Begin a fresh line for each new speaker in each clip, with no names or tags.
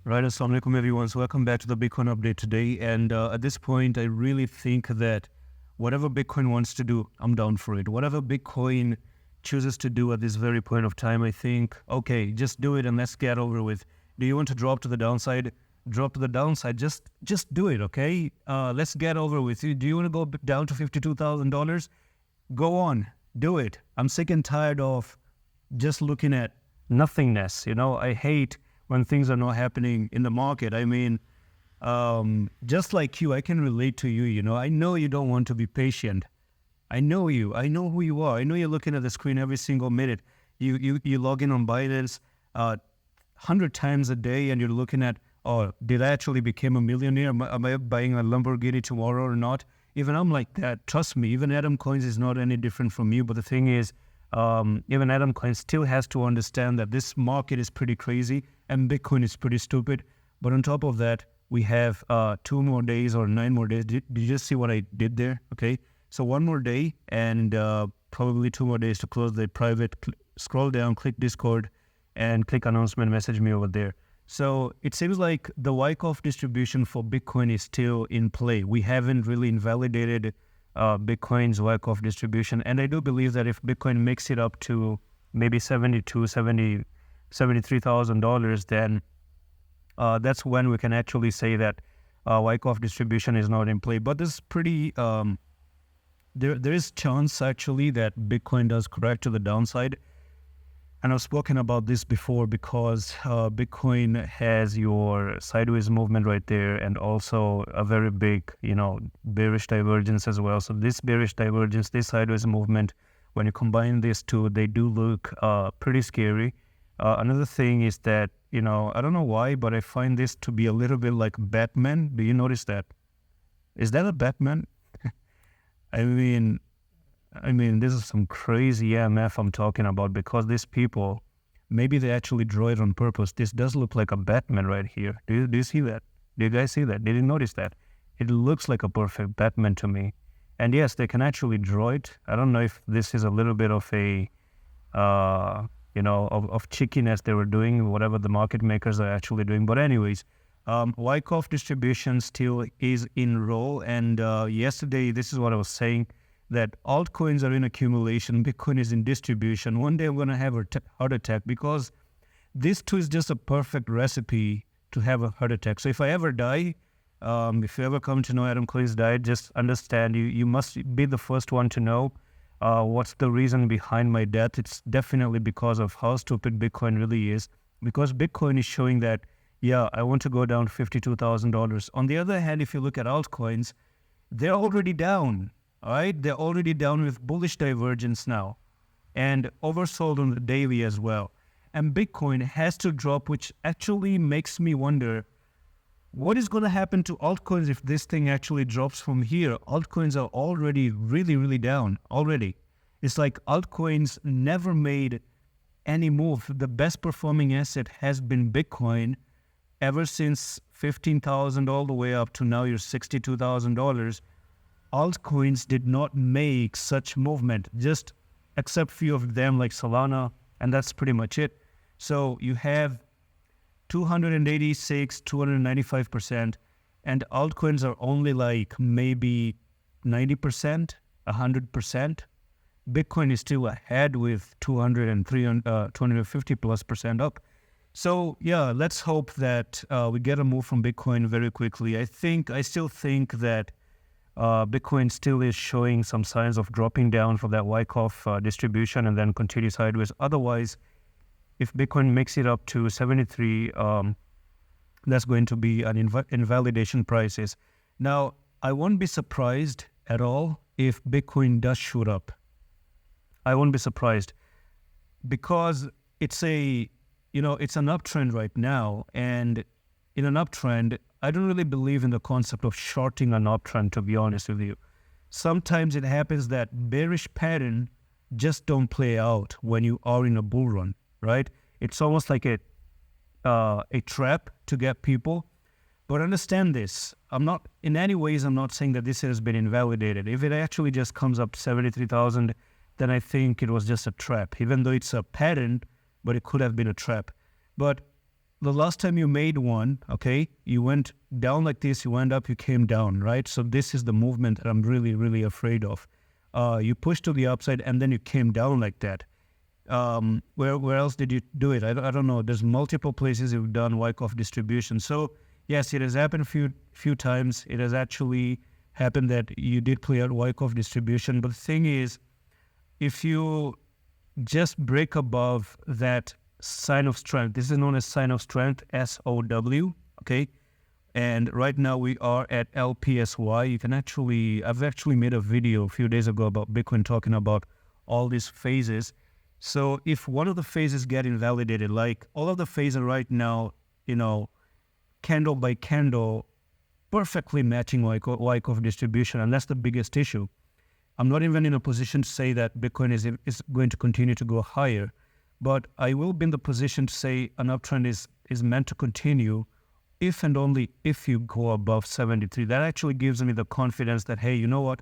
Right, assalamu alaikum everyone. So welcome back to the Bitcoin update today. And at this point, I really think that whatever Bitcoin wants to do, I'm down for it. Whatever Bitcoin chooses to do at this very point of time, I think, okay, just do it and let's get over with. Do you want to drop to the downside? Drop to the downside. Just do it, okay? Let's get over with. Do you want to go down to $52,000? Go on, do it. I'm sick and tired of just looking at nothingness. I hate when things are not happening in the market. I mean, just like you, I can relate to you. I know you don't want to be patient. I know you. I know who you are. I know you're looking at the screen every single minute. You log in on Binance 100 times a day, and you're looking at, oh, did I actually become a millionaire? Am I buying a Lamborghini tomorrow or not? Even I'm like that. Trust me, even Adam Coins is not any different from you. But the thing is, even Adam Coins still has to understand that this market is pretty crazy and Bitcoin is pretty stupid. But on top of that, we have 2 more days or 9 more days. Did you just see what I did there? Okay. So 1 more day and probably 2 more days to close the private. Scroll down, click Discord and click announcement, message me over there. So it seems like the Wyckoff distribution for Bitcoin is still in play. We haven't really invalidated Bitcoin's Wyckoff distribution. And I do believe that if Bitcoin makes it up to maybe $73,000, then that's when we can actually say that Wyckoff distribution is not in play. But there's pretty, there is chance actually that Bitcoin does correct to the downside. And I've spoken about this before because Bitcoin has your sideways movement right there and also a very big, bearish divergence as well. So this bearish divergence, this sideways movement, when you combine these two, they do look pretty scary. Another thing is that, I don't know why, but I find this to be a little bit like Batman. Do you notice that? Is that a Batman? I mean, this is some crazy EMF I'm talking about because these people, maybe they actually draw it on purpose. This does look like a Batman right here. Do you see that? Do you guys see that? Did you notice that? It looks like a perfect Batman to me. And yes, they can actually draw it. I don't know if this is a little bit of a, of cheekiness they were doing, whatever the market makers are actually doing. But anyways, Wyckoff distribution still is in roll. And yesterday, this is what I was saying, that altcoins are in accumulation, Bitcoin is in distribution. One day I'm going to have a heart attack because this too is just a perfect recipe to have a heart attack. So if I ever die, if you ever come to know Adam Coins died, just understand you must be the first one to know what's the reason behind my death. It's definitely because of how stupid Bitcoin really is, because Bitcoin is showing that, yeah, I want to go down $52,000. On the other hand, if you look at altcoins, they're already down. All right, they're already down with bullish divergence now and oversold on the daily as well. And Bitcoin has to drop, which actually makes me wonder what is going to happen to altcoins if this thing actually drops from here. Altcoins are already really, really down already. It's like altcoins never made any move. The best performing asset has been Bitcoin ever since $15,000 all the way up to now you're $62,000. Altcoins did not make such movement, just except few of them like Solana, and that's pretty much it. So you have 286, 295%, and altcoins are only like maybe 90%, 100%. Bitcoin is still ahead with 200 and 250 plus percent up. So yeah, let's hope that we get a move from Bitcoin very quickly. I still think that Bitcoin still is showing some signs of dropping down for that Wyckoff distribution and then continue sideways. Otherwise, if Bitcoin makes it up to 73, that's going to be an invalidation prices. Now, I won't be surprised at all if Bitcoin does shoot up. I won't be surprised because it's an uptrend right now, and in an uptrend, I don't really believe in the concept of shorting an uptrend, to be honest with you. Sometimes it happens that bearish pattern just don't play out when you are in a bull run, right? It's almost like a trap to get people. But understand this, I'm not saying that this has been invalidated. If it actually just comes up 73,000, then I think it was just a trap, even though it's a pattern, but it could have been a trap. But the last time you made one, okay, you went down like this, you went up, you came down, right? So this is the movement that I'm really, really afraid of. You pushed to the upside and then you came down like that. Where else did you do it? I don't know. There's multiple places you've done Wyckoff distribution. So yes, it has happened a few times. It has actually happened that you did play out Wyckoff distribution. But the thing is, if you just break above that sign of strength, this is known as sign of strength, SOW, okay? And right now we are at LPSY. I've actually made a video a few days ago about Bitcoin talking about all these phases. So if one of the phases get invalidated, like all of the phases right now, candle by candle, perfectly matching Wyckoff distribution, and that's the biggest issue. I'm not even in a position to say that Bitcoin is going to continue to go higher, but I will be in the position to say an uptrend is meant to continue if and only if you go above 73. That actually gives me the confidence that, hey, you know what?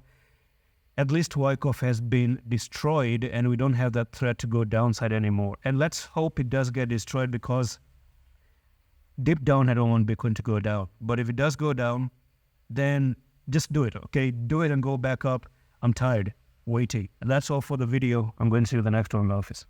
At least Wyckoff has been destroyed and we don't have that threat to go downside anymore. And let's hope it does get destroyed, because deep down I don't want Bitcoin to go down. But if it does go down, then just do it, okay? Do it and go back up. I'm tired waiting. And that's all for the video. I'm going to see you in the next one in the office.